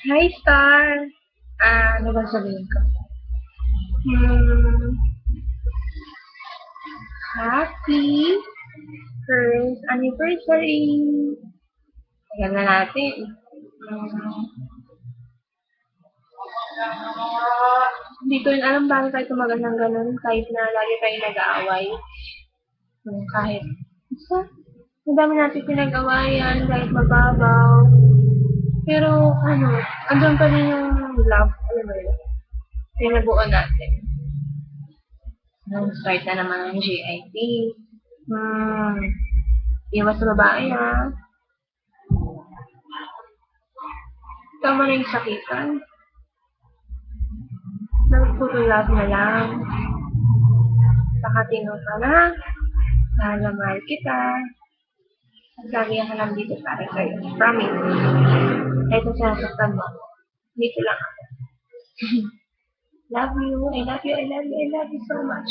Hi, Star! Ano ba sabihin ko? Hmm, happy first anniversary! Tagal na natin. Hmm, hindi ko rin alam bakit tayo tumagal ng ganun kahit na lagi tayo nag-aaway. Kahit, basta, ang dami natin pinag-awayan kahit mababaw. Pero, andun pa rin yung love, alam mo yun, pinabuo natin. Nung start na naman ang JIT. Hmm, iwas sa babae ha. Tama na yung sakitan. Nagputulat na lang. Nakatino ka na. Mahal na mahal kita. At lagi ka lang dito para kayo. Promise. Kahit na sinasaktan mo. Dito lang ako. Love you. I love you. I love you. I love you so much.